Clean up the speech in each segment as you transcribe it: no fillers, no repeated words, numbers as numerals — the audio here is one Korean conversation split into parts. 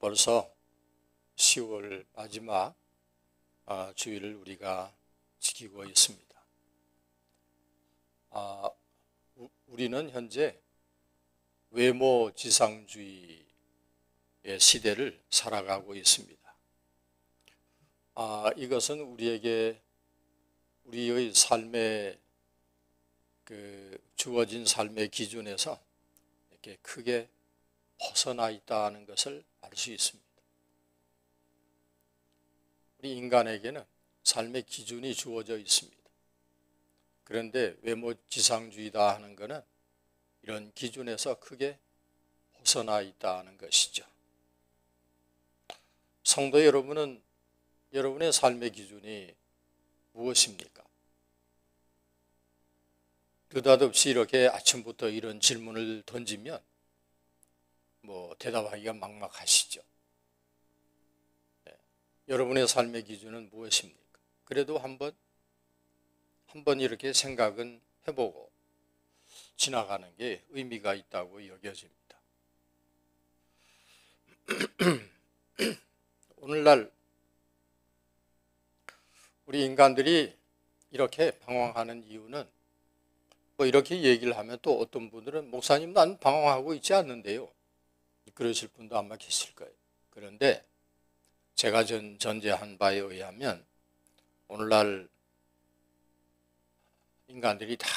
벌써 10월 마지막 주일을 우리가 지키고 있습니다. 우리는 현재 외모 지상주의의 시대를 살아가고 있습니다. 이것은 우리의 삶의 주어진 삶의 기준에서 이렇게 크게 벗어나 있다는 것을 알 수 있습니다. 우리 인간에게는 삶의 기준이 주어져 있습니다. 그런데 외모 지상주의다 하는 것은 이런 기준에서 크게 벗어나 있다는 것이죠. 성도 여러분은 여러분의 삶의 기준이 무엇입니까? 느닷없이 이렇게 아침부터 이런 질문을 던지면 대답하기가 막막하시죠. 여러분의 삶의 기준은 무엇입니까? 그래도 한번 이렇게 생각은 해보고 지나가는 게 의미가 있다고 여겨집니다. 오늘날 우리 인간들이 이렇게 방황하는 이유는 이렇게 얘기를 하면 또 어떤 분들은 목사님 난 방황하고 있지 않는데요. 그러실 분도 아마 계실 거예요. 그런데 제가 전제한 바에 의하면 오늘날 인간들이 다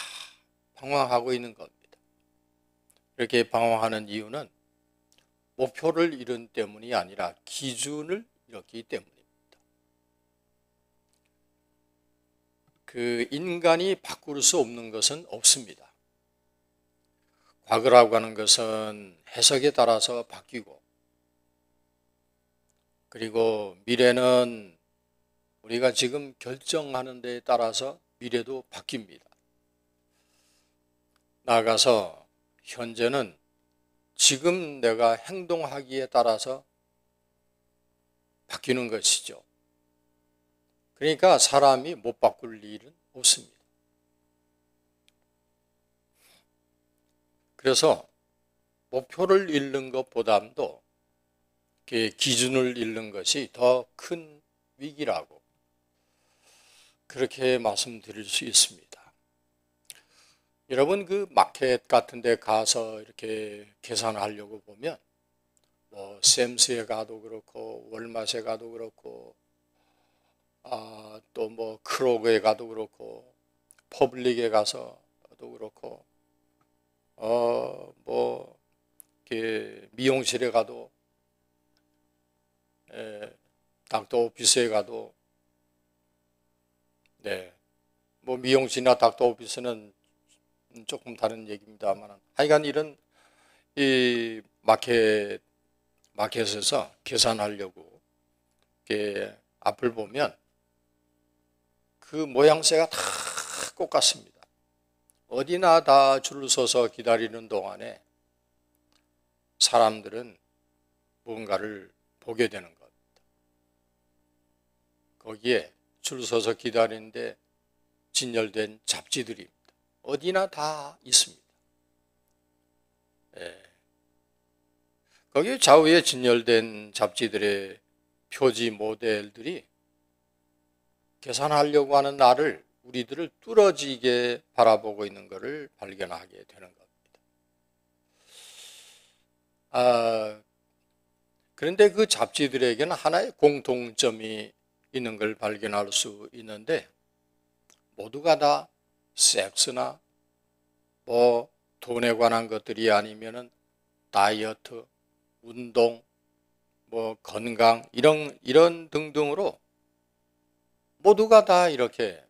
방황하고 있는 겁니다. 이렇게 방황하는 이유는 목표를 잃은 때문이 아니라 기준을 잃었기 때문입니다. 인간이 바꿀 수 없는 것은 없습니다. 과거라고 하는 것은 해석에 따라서 바뀌고, 그리고 미래는 우리가 지금 결정하는 데에 따라서 미래도 바뀝니다. 나아가서 현재는 지금 내가 행동하기에 따라서 바뀌는 것이죠. 그러니까 사람이 못 바꿀 일은 없습니다. 그래서 목표를 잃는 것보다도 기준을 잃는 것이 더 큰 위기라고 그렇게 말씀드릴 수 있습니다. 여러분 마켓 같은 데 가서 이렇게 계산하려고 보면 샘스에 가도 그렇고 월마트에 가도 그렇고 또 크로그에 가도 그렇고 퍼블릭에 가서도 그렇고 미용실에 가도 닥터 오피스에 가도 미용실이나 닥터 오피스는 조금 다른 얘기입니다만 하여간 이런 이 마켓에서 계산하려고 이렇게 앞을 보면 그 모양새가 다 똑같습니다. 어디나 다 줄을 서서 기다리는 동안에 사람들은 무언가를 보게 되는 겁니다. 거기에 줄 서서 기다리는데 진열된 잡지들입니다. 어디나 다 있습니다. 거기에 좌우에 진열된 잡지들의 표지 모델들이 계산하려고 하는 나를 우리들을 뚫어지게 바라보고 있는 것을 발견하게 되는 겁니다. 그런데 그 잡지들에게는 하나의 공통점이 있는 걸 발견할 수 있는데 모두가 다 섹스나 돈에 관한 것들이 아니면은 다이어트, 운동, 건강 이런 등등으로 모두가 다 이렇게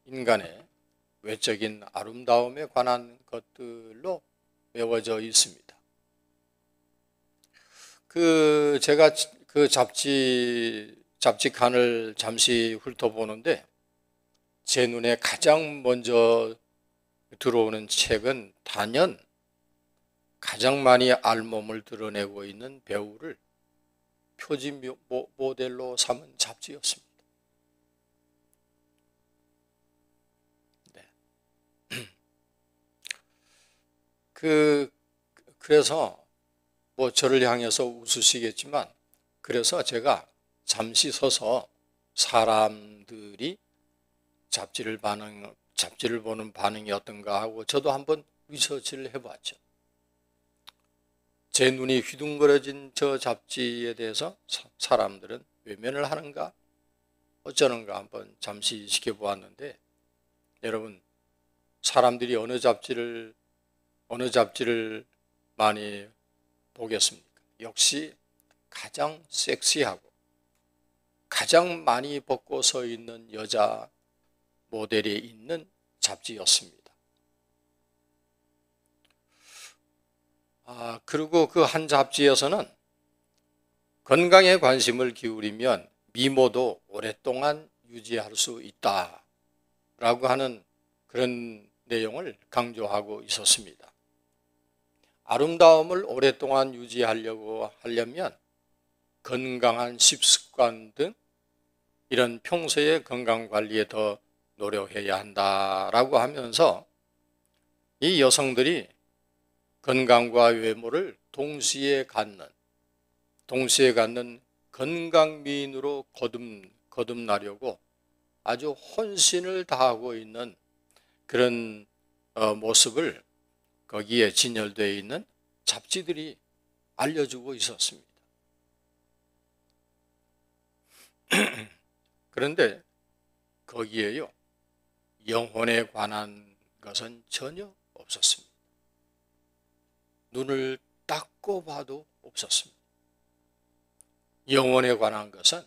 인간의 외적인 아름다움에 관한 것들로 메워져 있습니다. 제가 그 잡지칸을 잠시 훑어보는데 제 눈에 가장 먼저 들어오는 책은 단연 가장 많이 알몸을 드러내고 있는 배우를 표지 모델로 삼은 잡지였습니다. 그래서 뭐 저를 향해서 웃으시겠지만, 그래서 제가 잠시 서서 사람들이 잡지를 보는 반응이 어떤가 하고 저도 한번 리서치를 해봤죠. 제 눈이 휘둥그레진 저 잡지에 대해서 사람들은 외면을 하는가 어쩌는가 한번 잠시 지켜보았는데, 여러분, 사람들이 어느 잡지를 많이 보겠습니까? 역시 가장 섹시하고 가장 많이 벗고 서 있는 여자 모델이 있는 잡지였습니다. 그리고 그 한 잡지에서는 건강에 관심을 기울이면 미모도 오랫동안 유지할 수 있다라고 하는 그런 내용을 강조하고 있었습니다. 아름다움을 오랫동안 하려면 건강한 식습관 등 이런 평소의 건강관리에 더 노력해야 한다라고 하면서 이 여성들이 건강과 외모를 동시에 갖는 건강미인으로 거듭나려고 아주 혼신을 다하고 있는 그런 모습을 거기에 진열되어 있는 잡지들이 알려주고 있었습니다. 그런데 거기에요, 영혼에 관한 것은 전혀 없었습니다. 눈을 닦고 봐도 없었습니다. 영혼에 관한 것은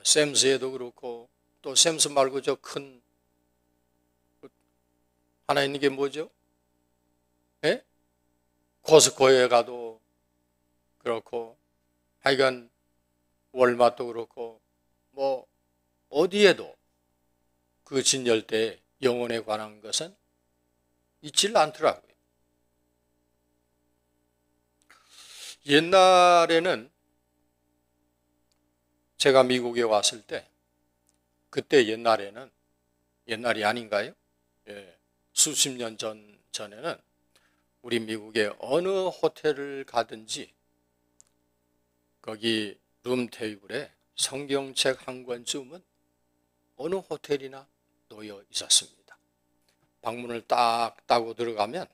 샘스에도 그렇고, 또 샘스 말고 저 큰 하나 있는 게 뭐죠? 코스코에 가도 그렇고, 하여간 월마트도 그렇고, 뭐 어디에도 그 진열대에 영혼에 관한 것은 있질 않더라고요. 옛날에는 제가 미국에 왔을 때, 그때 옛날이 아닌가요? 수십 년 전에는 우리 미국의 어느 호텔을 가든지 거기 룸 테이블에 성경책 한 권쯤은 어느 호텔이나 놓여 있었습니다. 방문을 딱 따고 들어가면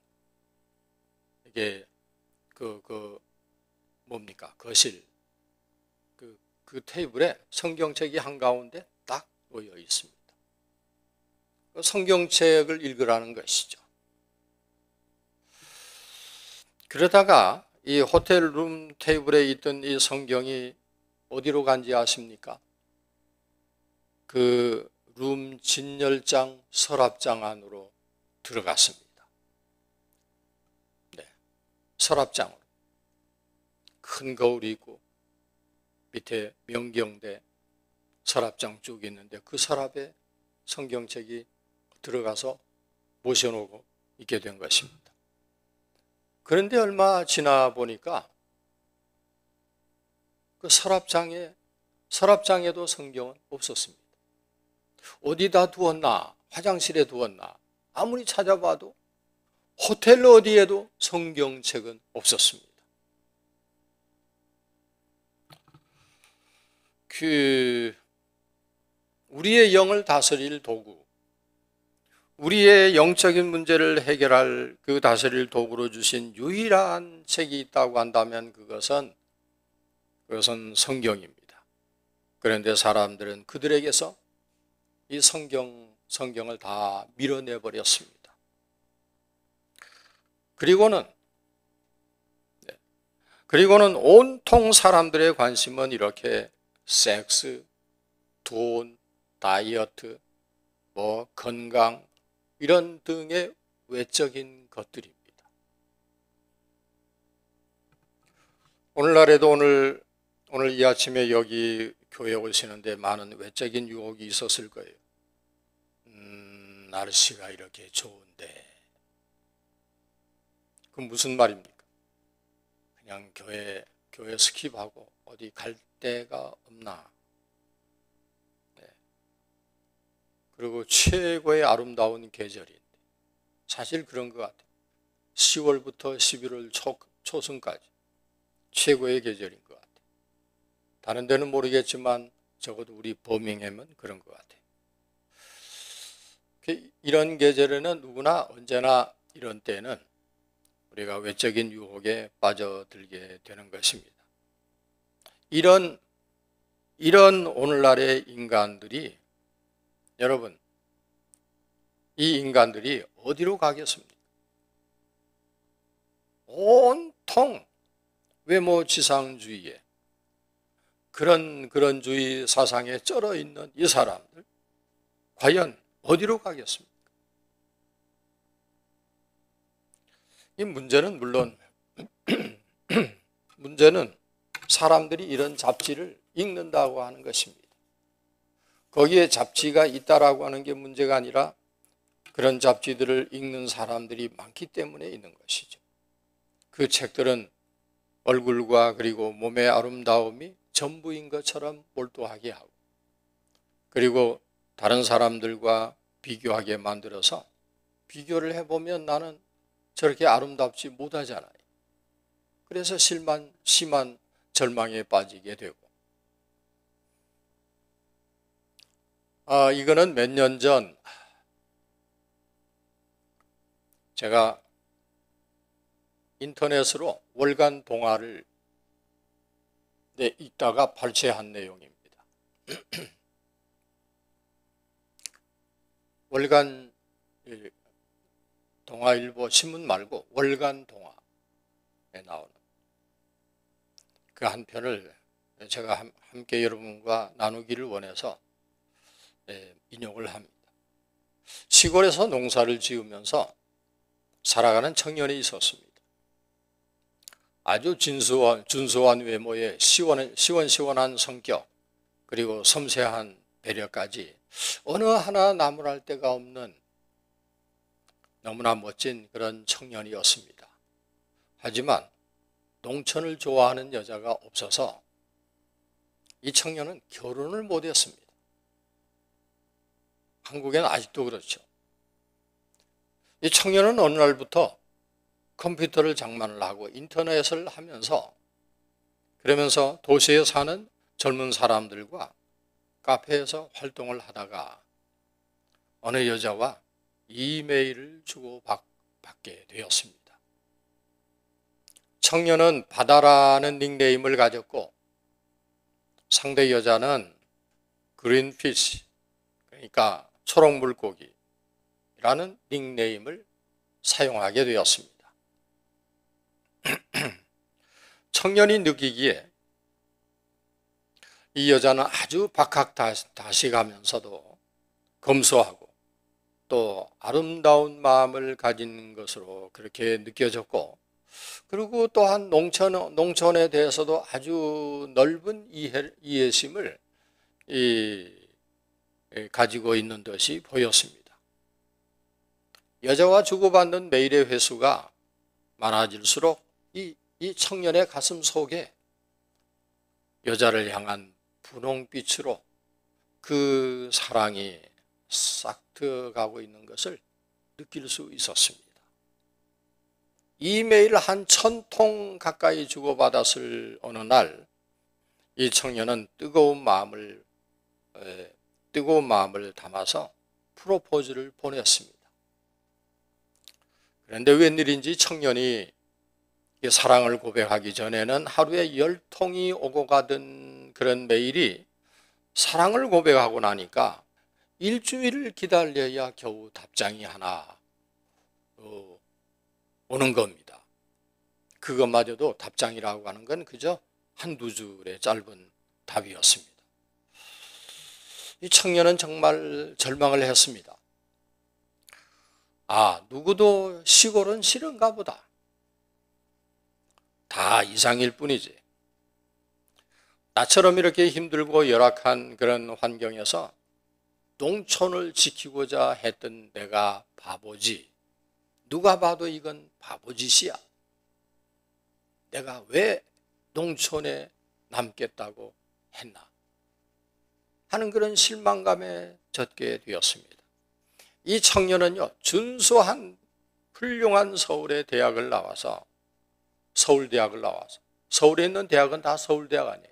이게 거실 그 테이블에 성경책이 한가운데 딱 놓여 있습니다. 성경책을 읽으라는 것이죠. 그러다가 이 호텔 룸 테이블에 있던 이 성경이 어디로 간지 아십니까? 그 룸 진열장 서랍장 안으로 들어갔습니다. 서랍장으로. 큰 거울이 있고 밑에 명경대 서랍장 쭉 있는데 그 서랍에 성경책이 들어가서 모셔놓고 있게 된 것입니다. 그런데 얼마 지나 보니까 그 서랍장에도 성경은 없었습니다. 어디다 두었나, 화장실에 두었나, 아무리 찾아봐도 호텔 어디에도 성경책은 없었습니다. 우리의 영을 다스릴 도구, 우리의 영적인 문제를 해결할 그 다스릴 도구로 주신 유일한 책이 있다고 한다면 그것은 성경입니다. 그런데 사람들은 그들에게서 이 성경을 다 밀어내 버렸습니다. 그리고는 온통 사람들의 관심은 이렇게 섹스, 돈, 다이어트, 건강 이런 등의 외적인 것들입니다. 오늘날에도 오늘 이 아침에 여기 교회 오시는데 많은 외적인 유혹이 있었을 거예요. 날씨가 이렇게 좋은데 그 무슨 말입니까? 그냥 교회 스킵하고 어디 갈 데가 없나? 그리고 최고의 아름다운 계절인데 사실 그런 것 같아요. 10월부터 11월 초순까지 최고의 계절인 것 같아요. 다른 데는 모르겠지만 적어도 우리 버밍햄은 그런 것 같아요. 이런 계절에는 누구나 언제나 이런 때는 우리가 외적인 유혹에 빠져들게 되는 것입니다. 이런 오늘날의 인간들이, 여러분, 이 인간들이 어디로 가겠습니까? 온통 외모지상주의에, 그런 주의 사상에 쩔어 있는 이 사람들, 과연 어디로 가겠습니까? 이 문제는 물론 문제는 사람들이 이런 잡지를 읽는다고 하는 것입니다. 거기에 잡지가 있다라고 하는 게 문제가 아니라 그런 잡지들을 읽는 사람들이 많기 때문에 있는 것이죠. 그 책들은 얼굴과 그리고 몸의 아름다움이 전부인 것처럼 몰두하게 하고, 그리고 다른 사람들과 비교하게 만들어서 비교를 해보면 나는 저렇게 아름답지 못하잖아요. 그래서 심한 절망에 빠지게 되고, 이거는 몇 년 전 제가 인터넷으로 월간 동화를 읽다가 발췌한 내용입니다. 월간 동아일보 신문 말고 월간 동화에 나오는 그 한 편을 제가 함께 여러분과 나누기를 원해서 인용을 합니다. 시골에서 농사를 지으면서 살아가는 청년이 있었습니다. 아주 준수한 외모에 시원시원한 성격, 그리고 섬세한 배려까지 어느 하나 나무랄 데가 없는 너무나 멋진 그런 청년이었습니다. 하지만 농촌을 좋아하는 여자가 없어서 이 청년은 결혼을 못했습니다. 한국에는 아직도 그렇죠. 이 청년은 어느 날부터 컴퓨터를 장만을 하고 인터넷을 하면서, 그러면서 도시에 사는 젊은 사람들과 카페에서 활동을 하다가 어느 여자와 이메일을 주고받게 되었습니다. 청년은 바다라는 닉네임을 가졌고 상대 여자는 그린피시, 그러니까 초록물고기라는 닉네임을 사용하게 되었습니다. 청년이 느끼기에 이 여자는 아주 박학다식하면서도 검소하고 또 아름다운 마음을 가진 것으로 그렇게 느껴졌고, 그리고 또한 농촌에 대해서도 아주 넓은 이해심을 가지고 있는 듯이 보였습니다. 여자와 주고받는 메일의 횟수가 많아질수록 이 청년의 가슴 속에 여자를 향한 분홍빛으로 그 사랑이 싹 들어가고 있는 것을 느낄 수 있었습니다. 이메일 한 1000통 가까이 주고받았을 어느 날 이 청년은 뜨거운 마음을 담아서 프로포즈를 보냈습니다. 그런데 웬일인지 청년이 사랑을 고백하기 전에는 하루에 10통이 오고 가던 그런 메일이 사랑을 고백하고 나니까 일주일을 기다려야 겨우 답장이 하나 오는 겁니다. 그것마저도 답장이라고 하는 건 그저 한두 줄의 짧은 답이었습니다. 이 청년은 정말 절망을 했습니다. 누구도 시골은 싫은가 보다. 다 이상일 뿐이지. 나처럼 이렇게 힘들고 열악한 그런 환경에서 농촌을 지키고자 했던 내가 바보지. 누가 봐도 이건 바보짓이야. 내가 왜 농촌에 남겠다고 했나 하는 그런 실망감에 젖게 되었습니다. 이 청년은요, 준수한 훌륭한 서울의 대학을 나와서 서울대학을 나와서 서울에 있는 대학은 다 서울대학 아니에요.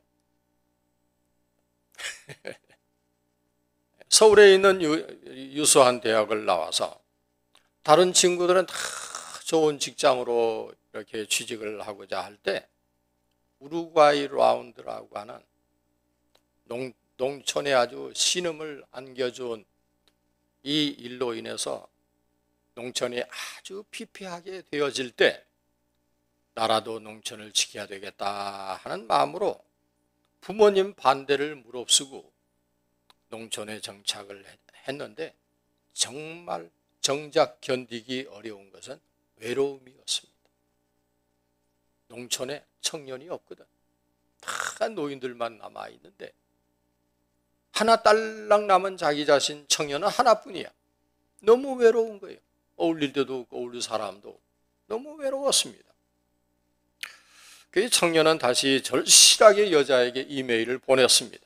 서울에 있는 유수한 대학을 나와서 다른 친구들은 다 좋은 직장으로 이렇게 취직을 하고자 할 때 우루과이 라운드라고 하는 농촌에 아주 신음을 안겨준 이 일로 인해서 농촌이 아주 피폐하게 되어질 때 나라도 농촌을 지켜야 되겠다 하는 마음으로 부모님 반대를 무릅쓰고 농촌에 정착을 했는데 정말 정작 견디기 어려운 것은 외로움이었습니다. 농촌에 청년이 없거든. 다 노인들만 남아있는데 하나 딸랑 남은 자기 자신 청년은 하나뿐이야. 너무 외로운 거예요. 어울릴 때도 없고 어울릴 사람도 너무 외로웠습니다. 그래서 청년은 다시 절실하게 여자에게 이메일을 보냈습니다.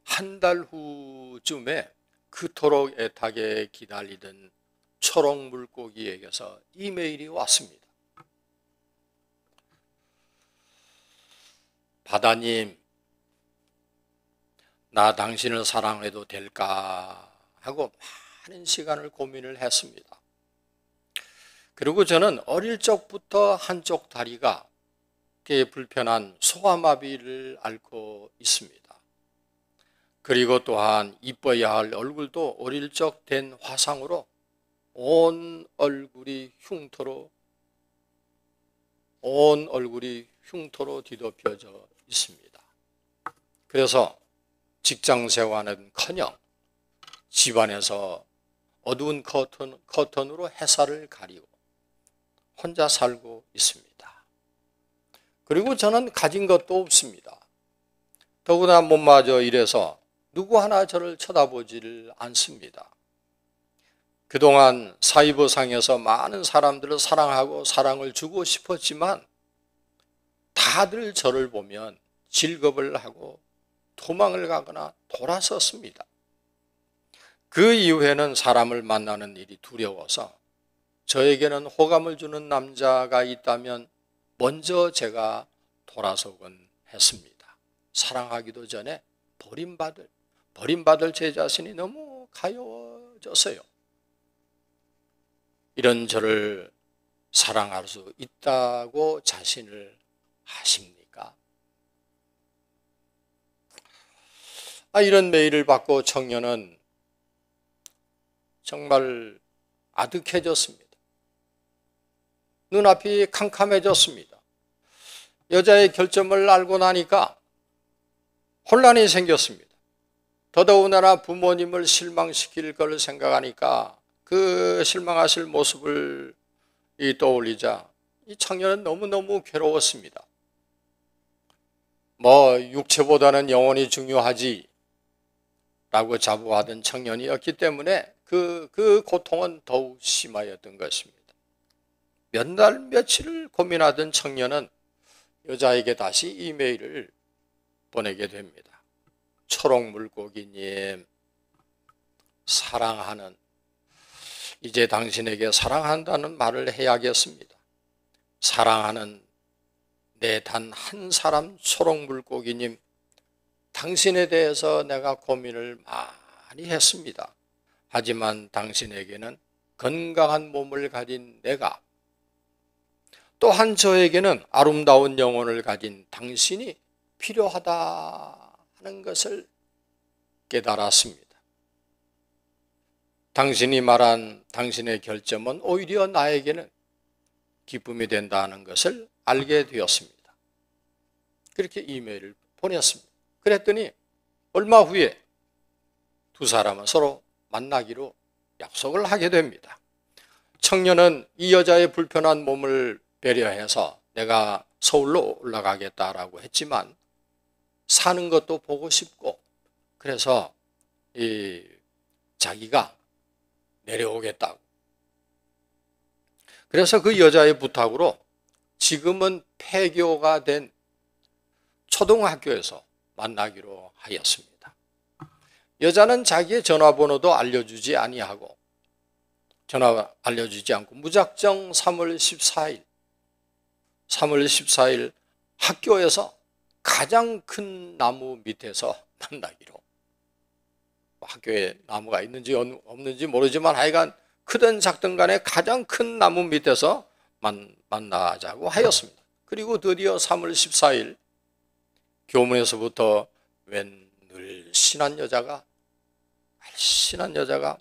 한 달 후쯤에 그토록 애타게 기다리던 초록 물고기에게서 이메일이 왔습니다. 바다님, 나 당신을 사랑해도 될까 하고 많은 시간을 고민을 했습니다. 그리고 저는 어릴 적부터 한쪽 다리가 꽤 불편한 소아마비를 앓고 있습니다. 그리고 또한 이뻐야 할 얼굴도 어릴 적 된 화상으로 온 얼굴이 흉터로 뒤덮여져 있습니다. 그래서 직장 생활은커녕 집안에서 어두운 커튼으로 햇살을 가리고 혼자 살고 있습니다. 그리고 저는 가진 것도 없습니다. 더구나 몸마저 이래서 누구 하나 저를 쳐다보지를 않습니다. 그동안 사이버상에서 많은 사람들을 사랑하고 사랑을 주고 싶었지만 다들 저를 보면 질겁을 하고 도망을 가거나 돌아섰습니다. 그 이후에는 사람을 만나는 일이 두려워서 저에게는 호감을 주는 남자가 있다면 먼저 제가 돌아서곤 했습니다. 사랑하기도 전에 버림받을 제 자신이 너무 가여워졌어요. 이런 저를 사랑할 수 있다고 자신을 아십니까? 이런 메일을 받고 청년은 정말 아득해졌습니다. 눈앞이 캄캄해졌습니다. 여자의 결점을 알고 나니까 혼란이 생겼습니다. 더더군다나 부모님을 실망시킬 걸 생각하니까 그 실망하실 모습을 떠올리자 이 청년은 너무너무 괴로웠습니다. 육체보다는 영혼이 중요하지 라고 자부하던 청년이었기 때문에 그 고통은 더욱 심하였던 것입니다. 몇 날 며칠을 고민하던 청년은 여자에게 다시 이메일을 보내게 됩니다. 초록 물고기님, 사랑하는, 이제 당신에게 사랑한다는 말을 해야겠습니다. 사랑하는 내 단 한 사람 초록 물고기님, 당신에 대해서 내가 고민을 많이 했습니다. 하지만 당신에게는 건강한 몸을 가진 내가, 또한 저에게는 아름다운 영혼을 가진 당신이 필요하다 하는 것을 깨달았습니다. 당신이 말한 당신의 결점은 오히려 나에게는 기쁨이 된다는 것을 알게 되었습니다. 그렇게 이메일을 보냈습니다. 그랬더니 얼마 후에 두 사람은 서로 만나기로 약속을 하게 됩니다. 청년은 이 여자의 불편한 몸을 배려해서 내가 서울로 올라가겠다라고 했지만 사는 것도 보고 싶고 그래서 자기가 내려오겠다고. 그래서 그 여자의 부탁으로 지금은 폐교가 된 초등학교에서 만나기로 하였습니다. 여자는 자기의 전화번호도 알려주지 아니하고 전화 알려주지 않고 무작정 3월 14일 학교에서 가장 큰 나무 밑에서 만나기로. 학교에 나무가 있는지 없는지 모르지만 하여간 크든 작든 간에 가장 큰 나무 밑에서 만나자고 하였습니다. 그리고 드디어 3월 14일 교문에서부터 웬 늘씬한 여자가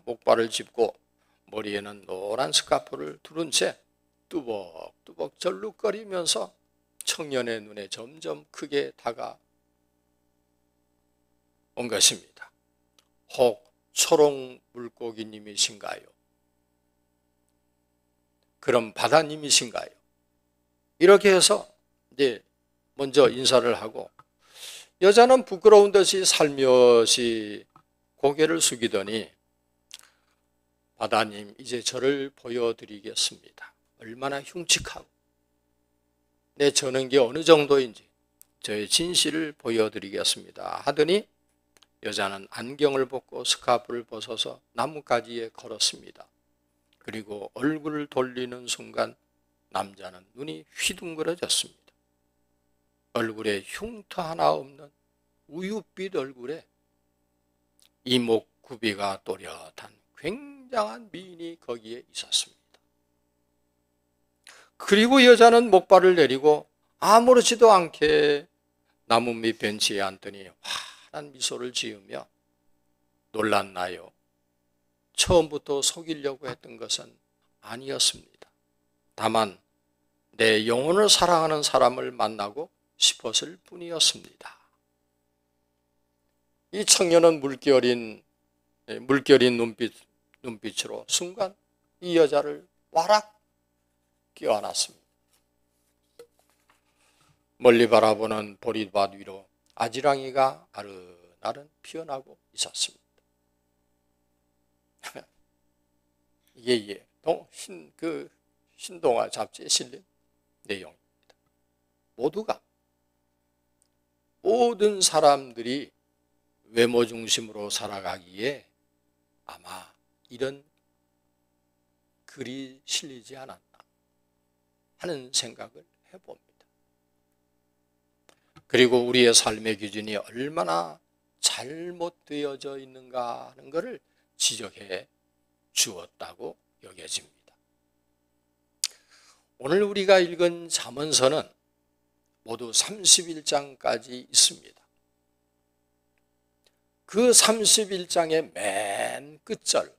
목발을 짚고 머리에는 노란 스카프를 두른 채 뚜벅뚜벅 절룩거리면서 청년의 눈에 점점 크게 다가온 것입니다. 혹 초록 물고기님이신가요? 그럼 바다님이신가요? 이렇게 해서 이제 먼저 인사를 하고 여자는 부끄러운 듯이 살며시 고개를 숙이더니 바다님, 이제 저를 보여드리겠습니다. 얼마나 흉측하고 내 저는 게 어느 정도인지 저의 진실을 보여드리겠습니다 하더니 여자는 안경을 벗고 스카프를 벗어서 나뭇가지에 걸었습니다. 그리고 얼굴을 돌리는 순간 남자는 눈이 휘둥그러졌습니다. 얼굴에 흉터 하나 없는 우윳빛 얼굴에 이목구비가 또렷한 굉장한 미인이 거기에 있었습니다. 그리고 여자는 목발을 내리고 아무렇지도 않게 나무 밑 벤치에 앉더니 환한 미소를 지으며 놀랐나요? 처음부터 속이려고 했던 것은 아니었습니다. 다만 내 영혼을 사랑하는 사람을 만나고 싶었을 뿐이었습니다. 이 청년은 물결인 눈빛으로 순간 이 여자를 와락 껴안았습니다. 멀리 바라보는 보리밭 위로 아지랑이가 아른아른 피어나고 있었습니다. 이게 신동아 잡지에 실린 내용입니다. 모든 사람들이 외모 중심으로 살아가기에 아마 이런 글이 실리지 않았나 하는 생각을 해봅니다. 그리고 우리의 삶의 기준이 얼마나 잘못되어져 있는가 하는 것을 지적해 주었다고 여겨집니다. 오늘 우리가 읽은 잠언서는 모두 31장까지 있습니다. 그 31장의 맨 끝절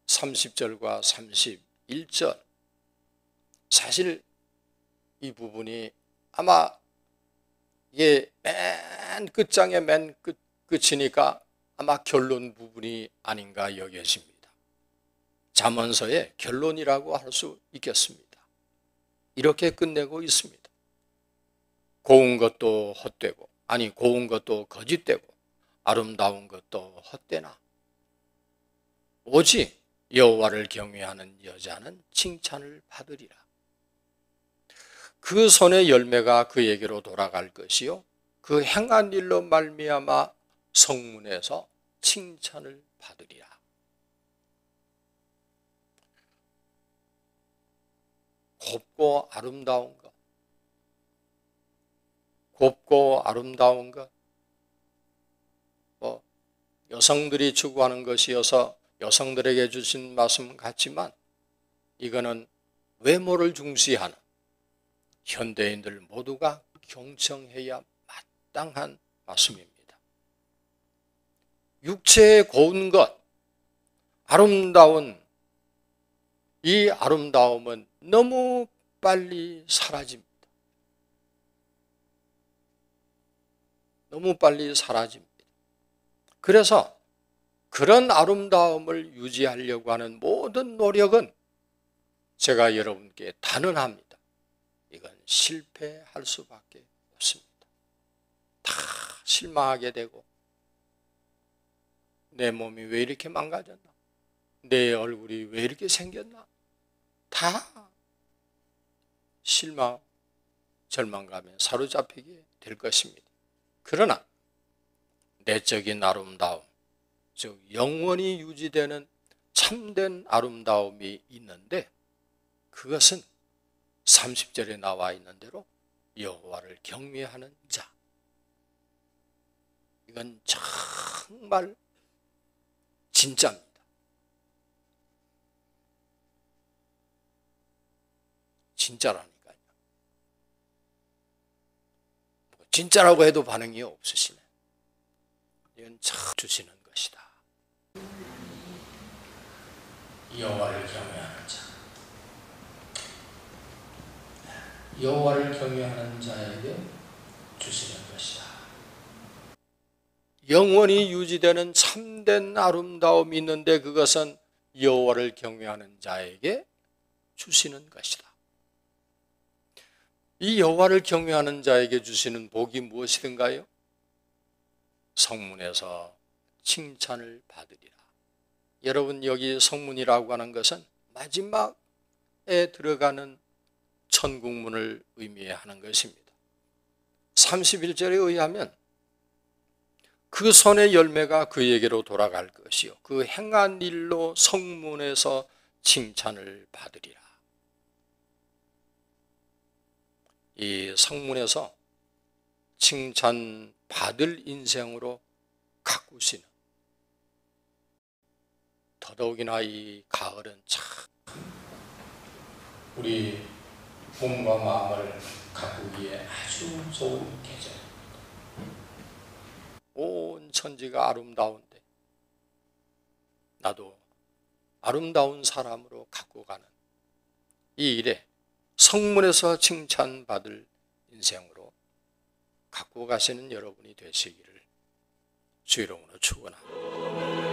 30절과 31절, 사실 이 부분이 아마 이게 맨 끝장의 맨 끝이니까 아마 결론 부분이 아닌가 여겨집니다. 잠언서의 결론이라고 할 수 있겠습니다. 이렇게 끝내고 있습니다. 고운 것도 헛되고, 고운 것도 거짓되고, 아름다운 것도 헛되나 오직 여호와를 경외하는 여자는 칭찬을 받으리라. 그 손의 열매가 그에게로 돌아갈 것이요 그 행한 일로 말미암아 성문에서 칭찬을 받으리라. 곱고 아름다운 것, 여성들이 추구하는 것이어서 여성들에게 주신 말씀 같지만 이거는 외모를 중시하는 현대인들 모두가 경청해야 마땅한 말씀입니다. 육체의 고운 것, 아름다운 이 아름다움은 너무 빨리 사라집니다. 너무 빨리 사라집니다. 그래서 그런 아름다움을 유지하려고 하는 모든 노력은 제가 여러분께 단언합니다. 이건 실패할 수밖에 없습니다. 다 실망하게 되고 내 몸이 왜 이렇게 망가졌나? 내 얼굴이 왜 이렇게 생겼나? 다 실망, 절망감에 사로잡히게 될 것입니다. 그러나 내적인 아름다움, 즉 영원히 유지되는 참된 아름다움이 있는데 그것은 30절에 나와 있는 대로 여호와를 경외하는 자. 이건 정말 진짜입니다. 진짜라니까요. 진짜라고 해도 반응이 없으시네. 이건 참 주시는 것이다. 여호와를 경외하는 자. 여호와를 경외하는 자에게 주시는 것이다. 영원히 유지되는 참된 아름다움이 있는데 그것은 여호와를 경외하는 자에게 주시는 것이다. 이 여호와를 경외하는 자에게 주시는 복이 무엇이든가요? 성문에서 칭찬을 받으리라. 여러분, 여기 성문이라고 하는 것은 마지막에 들어가는 천국문을 의미하는 것입니다. 31절에 의하면 그 손의 열매가 그에게로 돌아갈 것이요 그 행한 일로 성문에서 칭찬을 받으리라. 이 성문에서 칭찬받을 인생으로 가꾸시는, 더더욱이나 이 가을은 참 우리 몸과 마음을 가꾸기에 아주 좋은 계절. 온 천지가 아름다운데 나도 아름다운 사람으로 갖고 가는 이 일에 성문에서 칭찬받을 인생으로 갖고 가시는 여러분이 되시기를 주 이름으로 축원합니다.